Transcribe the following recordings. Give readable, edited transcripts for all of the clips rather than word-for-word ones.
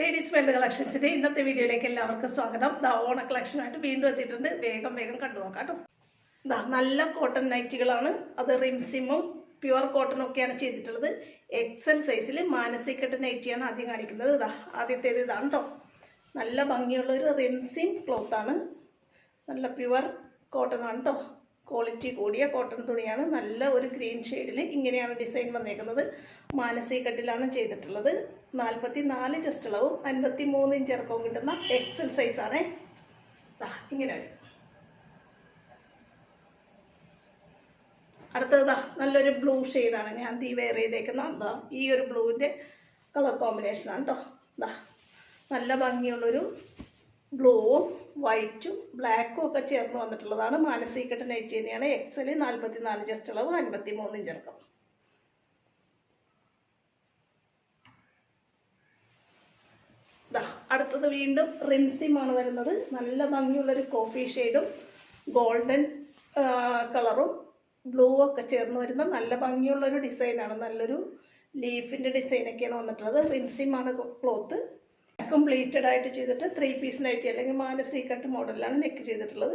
Ladies world കളക്ഷൻസിന്റെ ഇന്നത്തെ വീഡിയോയിലേക്ക് എല്ലാവർക്കും സ്വാഗതം. ഓണ കളക്ഷനായിട്ട് വീണ്ടും എത്തിയിട്ടുണ്ട്. വേഗം കണ്ടു നോക്കാം കേട്ടോ. നല്ല കോട്ടൺ നൈറ്റികളാണ്. അത് റിംസിമും പ്യുവർ കോട്ടൺ ഒക്കെയാണ് ചെയ്തിട്ടുള്ളത്. എക്സൽ സൈസിൽ മാനസികട്ട് നൈറ്റിയാണ് ആദ്യം കാണിക്കുന്നത്. ആദ്യത്തേത് ഇതാണ് കേട്ടോ. നല്ല ഭംഗിയുള്ളൊരു റിംസിം ക്ലോത്താണ്. നല്ല പ്യുവർ കോട്ടൺ ആണ് കേട്ടോ. ക്വാളിറ്റി കൂടിയ കോട്ടൺ തുണിയാണ്. നല്ല ഒരു ഗ്രീൻ ഷെയ്ഡിൽ ഇങ്ങനെയാണ് ഡിസൈൻ വന്നേക്കുന്നത്. മാനസികട്ടിലാണ് ചെയ്തിട്ടുള്ളത്. 44 ചെസ്റ്റ് അളവും 53 ഇഞ്ച് ഇറക്കവും കിട്ടുന്ന എക്സൽ സൈസാണ്. ഇങ്ങനെ വരും. അടുത്തത് നല്ലൊരു ബ്ലൂ ഷെയ്ഡാണ് ഞാൻ വെയർ ചെയ്തേക്കുന്ന. ഈ ഒരു ബ്ലൂവിൻ്റെ കളർ കോമ്പിനേഷനാണ് കേട്ടോ. നല്ല ഭംഗിയുള്ളൊരു ബ്ലൂവും വൈറ്റും ബ്ലാക്കും ഒക്കെ ചേർന്ന് വന്നിട്ടുള്ളതാണ്. മാനസികട്ട് നൈറ്റി തന്നെയാണ്. എക്സൽ 44 ചെസ്റ്റ് അളവ് 53 ഇഞ്ച് ഇറക്കം. അടുത്തത് വീണ്ടും റിംസിമാണ് വരുന്നത്. നല്ല ഭംഗിയുള്ളൊരു കോഫി ഷെയ്ഡും ഗോൾഡൻ കളറും ബ്ലൂ ഒക്കെ ചേർന്ന് വരുന്ന നല്ല ഭംഗിയുള്ളൊരു ഡിസൈനാണ്. നല്ലൊരു ലീഫിൻ്റെ ഡിസൈനൊക്കെയാണ് വന്നിട്ടുള്ളത്. റിംസിമാണ് ക്ലോത്ത്. കംപ്ലീറ്റഡ് ആയിട്ട് ചെയ്തിട്ട് 3 പീസ് നൈറ്റി അല്ലെങ്കിൽ മാനസികട്ട് മോഡലിലാണ് നെക്ക് ചെയ്തിട്ടുള്ളത്.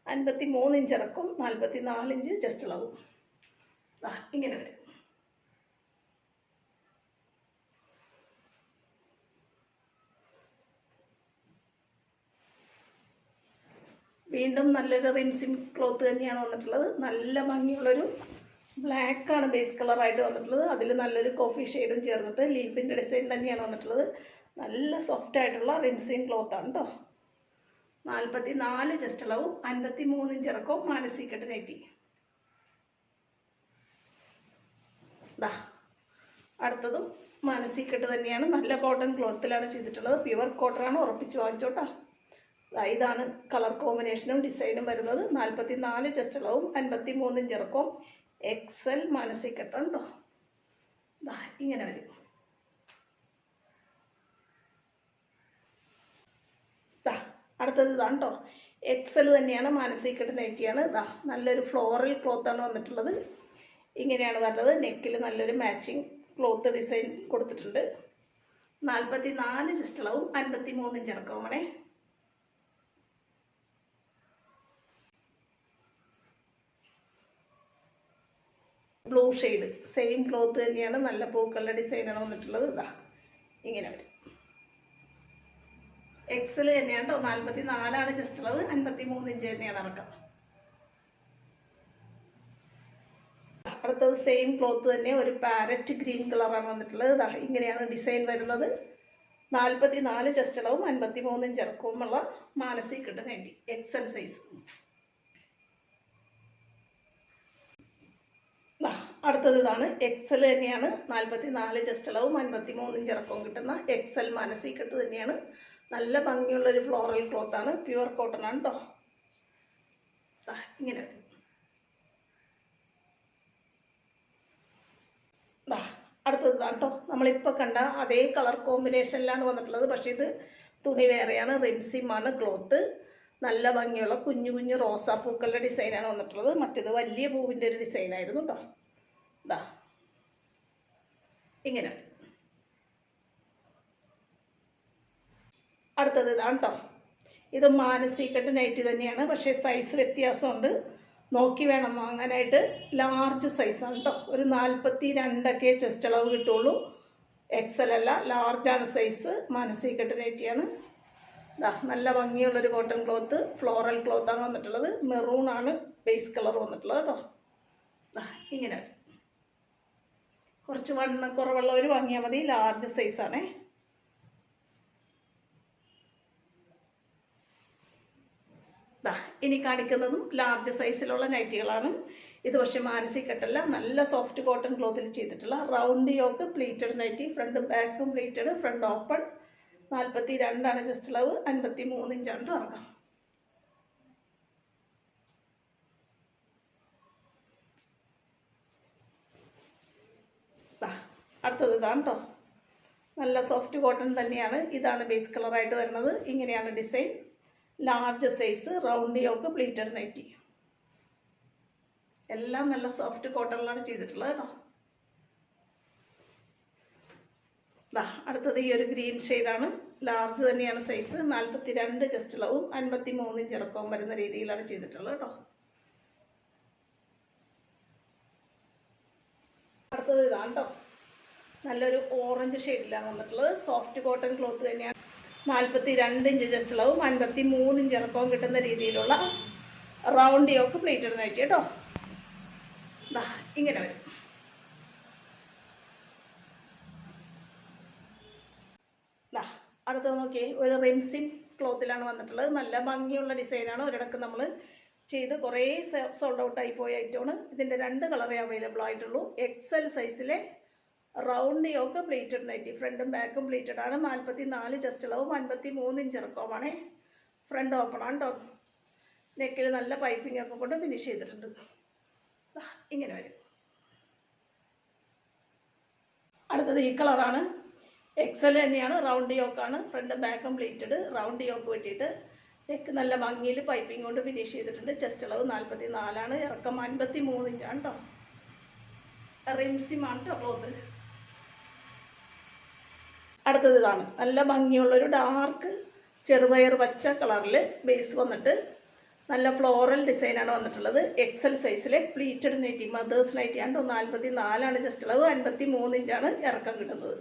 53 ഇഞ്ച് ഇറക്കും, 44 ഇഞ്ച് ചെസ്റ്റ് അളവും. ഇങ്ങനെ വരും. വീണ്ടും നല്ലൊരു റിംസിം ക്ലോത്ത് തന്നെയാണ് വന്നിട്ടുള്ളത്. നല്ല ഭംഗിയുള്ളൊരു ബ്ലാക്കാണ് ബേസ് കളറായിട്ട് വന്നിട്ടുള്ളത്. അതിൽ നല്ലൊരു കോഫി ഷെയ്ഡും ചേർന്നിട്ട് ലീഫിൻ്റെ ഡിസൈൻ തന്നെയാണ് വന്നിട്ടുള്ളത്. നല്ല സോഫ്റ്റ് ആയിട്ടുള്ള റിംസിം ക്ലോത്താണ് കേട്ടോ. 44 ചെസ്റ്റ് അളവും 53 ഇഞ്ച് ഇറക്കവും മാനസികട്ട് നൈറ്റി. അടുത്തതും മാനസികട്ട് തന്നെയാണ്. നല്ല കോട്ടൺ ക്ലോത്തിലാണ് ചെയ്തിട്ടുള്ളത്. പ്യുവർ കോട്ടൺ ആണ്. ഉറപ്പിച്ച് വാങ്ങിച്ചോട്ടോ. ഇതാണ് കളർ കോമ്പിനേഷനും ഡിസൈനും വരുന്നത്. 44 ചെസ്റ്റ് അളവും 53 ഇഞ്ച് ഇറക്കവും എക്സൽ മാനസികട്ടാണ് കേട്ടോ. ഇങ്ങനെ വരും. അടുത്തത് ഇതാണ് കേട്ടോ. എക്സൽ തന്നെയാണ്. മാനസികട്ട് നൈറ്റിയാണ്. നല്ലൊരു ഫ്ലോറൽ ക്ലോത്താണ് വന്നിട്ടുള്ളത്. ഇങ്ങനെയാണ് വരുന്നത്. നെക്കിൽ നല്ലൊരു മാച്ചിങ് ക്ലോത്ത് ഡിസൈൻ കൊടുത്തിട്ടുണ്ട്. 44 ചെസ്റ്റ് അളവും 53 ഇഞ്ച് ഇറക്കവുമാണേ. ബ്ലൂ ഷെയ്ഡ് സെയിം ക്ലോത്ത് തന്നെയാണ്. നല്ല പൂക്കളുടെ ഡിസൈനാണ് വന്നിട്ടുള്ളത്. ഇങ്ങനെ വരും. എക്സൽ തന്നെയാണ് കേട്ടോ. 44 ചെസ്റ്റ് അളവ്, 53 ഇഞ്ച് തന്നെയാണ് ഇറക്കം. അടുത്തത് സെയിം ക്ലോത്ത് തന്നെ. ഒരു പാരറ്റ് ഗ്രീൻ കളറാണ് വന്നിട്ടുള്ളത്. ഇങ്ങനെയാണ് ഡിസൈൻ വരുന്നത്. 44 ചെസ്റ്റ് അളവും 53 ഇഞ്ച് ഇറക്കവുമുള്ള മാനസികട്ട് നൈറ്റി എക്സൽ സൈസ്. അടുത്തത് ഇതാണ്. എക്സൽ തന്നെയാണ്. 44 ചെസ്റ്റ് അളവും 53 ഇഞ്ച് ഇറക്കവും കിട്ടുന്ന എക്സൽ മാനസികട്ട് തന്നെയാണ്. നല്ല ഭംഗിയുള്ളൊരു ഫ്ലോറൽ ക്ലോത്താണ്. പ്യുവർ കോട്ടൺ ആണ് കേട്ടോ. ഇങ്ങനെ അടുത്തത് ഇതാണ് കേട്ടോ. നമ്മളിപ്പോൾ കണ്ട അതേ കളർ കോമ്പിനേഷനിലാണ് വന്നിട്ടുള്ളത്. പക്ഷേ ഇത് തുണി വേറെയാണ്. റിംസിമാണ് ക്ലോത്ത്. നല്ല ഭംഗിയുള്ള കുഞ്ഞു കുഞ്ഞു റോസാപ്പൂക്കളുടെ ഡിസൈനാണ് വന്നിട്ടുള്ളത്. മറ്റേത് വലിയ പൂവിൻ്റെ ഒരു ഡിസൈനായിരുന്നു കേട്ടോ. ഇങ്ങനെ. അടുത്തത് ഇതാണ് കേട്ടോ. ഇത് മാനസികട്ട് നൈറ്റി തന്നെയാണ്. പക്ഷേ സൈസ് വ്യത്യാസമുണ്ട്. നോക്കി വേണം വാങ്ങാനായിട്ട്. ലാർജ് സൈസാണ് കേട്ടോ. ഒരു 42 ചെസ്റ്റ് അളവ് കിട്ടുള്ളൂ. എക്സൽ അല്ല, ലാർജാണ് സൈസ്. മാനസികട്ട് നൈറ്റിയാണ്. നല്ല ഭംഗിയുള്ളൊരു കോട്ടൺ ക്ലോത്ത്, ഫ്ലോറൽ ക്ലോത്താണ് വന്നിട്ടുള്ളത്. മെറൂണാണ് ബേസ് കളർ വന്നിട്ടുള്ളത് കേട്ടോ. ഇങ്ങനെ കുറച്ച് കുറവുള്ളവർ വാങ്ങിയാൽ മതി. ലാർജ് സൈസാണേ. ഇനി കാണിക്കുന്നതും ലാർജ് സൈസിലുള്ള നൈറ്റികളാണ്. ഇത് പക്ഷേ മാനസികട്ടല്ല. നല്ല സോഫ്റ്റ് കോട്ടൺ ക്ലോത്തിൽ ചെയ്തിട്ടുള്ള round yoke pleated nighty. Front ബാക്കും പ്ലീറ്റഡ്, ഫ്രണ്ട് ഓപ്പൺ. 42 ചെസ്റ്റ് അളവ്, 53 ഇഞ്ചാണ് ഇറങ്ങാം. അടുത്തത് ഇതാണ് കേട്ടോ. നല്ല സോഫ്റ്റ് കോട്ടൺ തന്നെയാണ്. ഇതാണ് ബേസ് കളറായിട്ട് വരുന്നത്. ഇങ്ങനെയാണ് design. Large size round yoke pleated nighty. എല്ലാം നല്ല സോഫ്റ്റ് കോട്ടണിലാണ് ചെയ്തിട്ടുള്ളത് കേട്ടോ. അടുത്തത് ഈ ഒരു ഗ്രീൻ ഷെയ്ഡാണ്. ലാർജ് തന്നെയാണ് സൈസ്. 42 ചെസ്റ്റ് അളവും 53 ഇഞ്ച് ഇറക്കവും വരുന്ന രീതിയിലാണ് ചെയ്തിട്ടുള്ളത് കേട്ടോ. അടുത്തത് ഇതാണ് കേട്ടോ. നല്ലൊരു ഓറഞ്ച് ഷെയ്ഡിലാണ് വന്നിട്ടുള്ളത്. സോഫ്റ്റ് കോട്ടൺ ക്ലോത്ത് തന്നെയാണ്. 42 ഇഞ്ച് ചെസ്റ്റ് അളവും 53 ഇഞ്ച് ഇറക്കവും കിട്ടുന്ന രീതിയിലുള്ള റൗണ്ട് യോക്ക് പ്ലേറ്റഡ് നൈറ്റി കേട്ടോ. ഇങ്ങനെ വരും. അടുത്തത് നോക്കിയേ, ഒരു റിംസിം ക്ലോത്തിലാണ് വന്നിട്ടുള്ളത്. നല്ല ഭംഗിയുള്ള ഡിസൈനാണ്. ഒരിടക്ക് നമ്മൾ ചെയ്ത് കുറേ സോൾഡ് ഔട്ട് ആയി പോയ ഐറ്റമാണ്. ഇതിൻ്റെ 2 കളറേ അവൈലബിൾ ആയിട്ടുള്ളൂ. XL സൈസിലെ റൗണ്ട് യോക്ക് പ്ലേറ്റഡ് നൈറ്റി. ഫ്രണ്ടും ബാക്കും പ്ലേറ്റഡ് ആണ്. 44 ചെസ്റ്റ് അളവും 53 ഇഞ്ച് ഇറക്കവുമാണ്. ഫ്രണ്ട് ഓപ്പൺ ആണ് കേട്ടോ. നെക്കിൽ നല്ല പൈപ്പിംഗ് ഒക്കെ കൊണ്ട് ഫിനിഷ് ചെയ്തിട്ടുണ്ട്. ഇങ്ങനെ വരും. അടുത്തത് ഈ കളറാണ്. XL തന്നെയാണ്. റൗണ്ട് യോക്കാണ്. ഫ്രണ്ടും ബാക്കും പ്ലേറ്റഡ്. റൗണ്ട് യോക്ക് വെട്ടിയിട്ട് നെക്ക് നല്ല ഭംഗിയിൽ പൈപ്പിംഗ് കൊണ്ട് ഫിനിഷ് ചെയ്തിട്ടുണ്ട്. ചെസ്റ്റ് അളവ് 44 ആണ്. ഇറക്കം 53 ഇഞ്ചാണ് കേട്ടോ. റിംസിമാണ് കേട്ടോ ക്ലോത്ത്. അടുത്തത് ഇതാണ്. നല്ല ഭംഗിയുള്ളൊരു ഡാർക്ക് ചെറുപയർ പച്ച കളറിൽ ബേസ് വന്നിട്ട് നല്ല ഫ്ലോറൽ ഡിസൈനാണ് വന്നിട്ടുള്ളത്. XL സൈസിലെ പ്ലീറ്റഡ് നൈറ്റി, മദേഴ്സ് നൈറ്റി ആണ്. 44 ആണ് ചെസ്റ്റ് അളവ്. 53 ഇഞ്ചാണ് ഇറക്കം കിട്ടുന്നത്.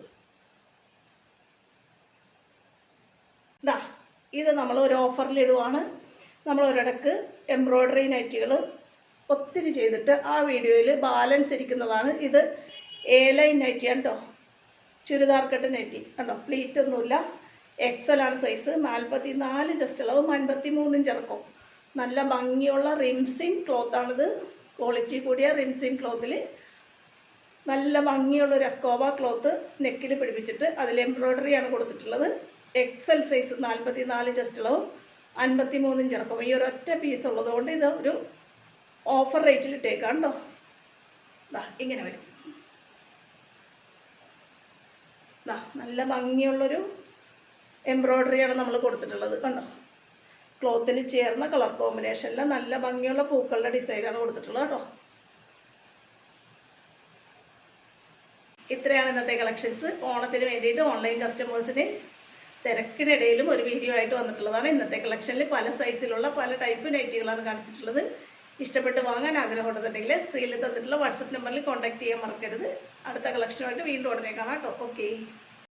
ഇത് നമ്മൾ ഒരു ഓഫറിൽ ഇടുവാണ്. നമ്മൾ ഒരിടക്ക് എംബ്രോയ്ഡറി നൈറ്റികൾ ഒത്തിരി ചെയ്തിട്ട് ആ വീഡിയോയിൽ ബാലൻസ് ഇരിക്കുന്നതാണ്. ഇത് A-ലൈൻ നൈറ്റിയാണ് കേട്ടോ. ചുരിദാർ കട്ട് നൈറ്റി കണ്ടോ. പ്ലീറ്റ് ഒന്നുമില്ല. XL ആണ് സൈസ്. 44 ചെസ്റ്റ് അളവും 53 ഇഞ്ച് ഇറക്കും. നല്ല ഭംഗിയുള്ള റിംസിങ് ക്ലോത്താണിത്. ക്വാളിറ്റി കൂടിയ റിംസിങ് ക്ലോത്തിൽ നല്ല ഭംഗിയുള്ളൊരു അക്കോബ ക്ലോത്ത് നെക്കിൽ പിടിപ്പിച്ചിട്ട് അതിൽ എംബ്രോയ്ഡറിയാണ് കൊടുത്തിട്ടുള്ളത്. XL സൈസ് 44 ചെസ്റ്റ് അളവും 53 ഇഞ്ച് ഇറക്കും. ഈ ഒരു ഒറ്റ പീസ് ഉള്ളതുകൊണ്ട് ഇത് ഒരു ഓഫർ റേറ്റിൽ ഇട്ടേക്കാണ് കേട്ടോ. ഇങ്ങനെ വരും. നല്ല ഭംഗിയുള്ളൊരു എംബ്രോയ്ഡറിയാണ് നമ്മൾ കൊടുത്തിട്ടുള്ളത് കണ്ടോ. ക്ലോത്തിന് ചേർന്ന കളർ കോമ്പിനേഷനിൽ നല്ല ഭംഗിയുള്ള പൂക്കളുടെ ഡിസൈനാണ് കൊടുത്തിട്ടുള്ളത് കേട്ടോ. ഇത്രയാണ് ഇന്നത്തെ കളക്ഷൻസ്. ഓണത്തിന് വേണ്ടിയിട്ട് ഓൺലൈൻ കസ്റ്റമേഴ്സിന് തിരക്കിനിടയിലും ഒരു വീഡിയോ ആയിട്ട് വന്നിട്ടുള്ളതാണ്. ഇന്നത്തെ കളക്ഷനിൽ പല സൈസിലുള്ള പല ടൈപ്പ് നൈറ്റികളാണ് കാണിച്ചിട്ടുള്ളത്. ഇഷ്ടപ്പെട്ട് വാങ്ങാൻ ആഗ്രഹമുണ്ടെന്നുണ്ടെങ്കിൽ സ്ക്രീനിൽ തന്നിട്ടുള്ള വാട്സപ്പ് നമ്പറിൽ കോൺടാക്ട് ചെയ്യാൻ മറക്കരുത്. അടുത്ത കളക്ഷനുമായിട്ട് വീണ്ടും ഉടനെ കാണാം കേട്ടോ. ഓക്കെ.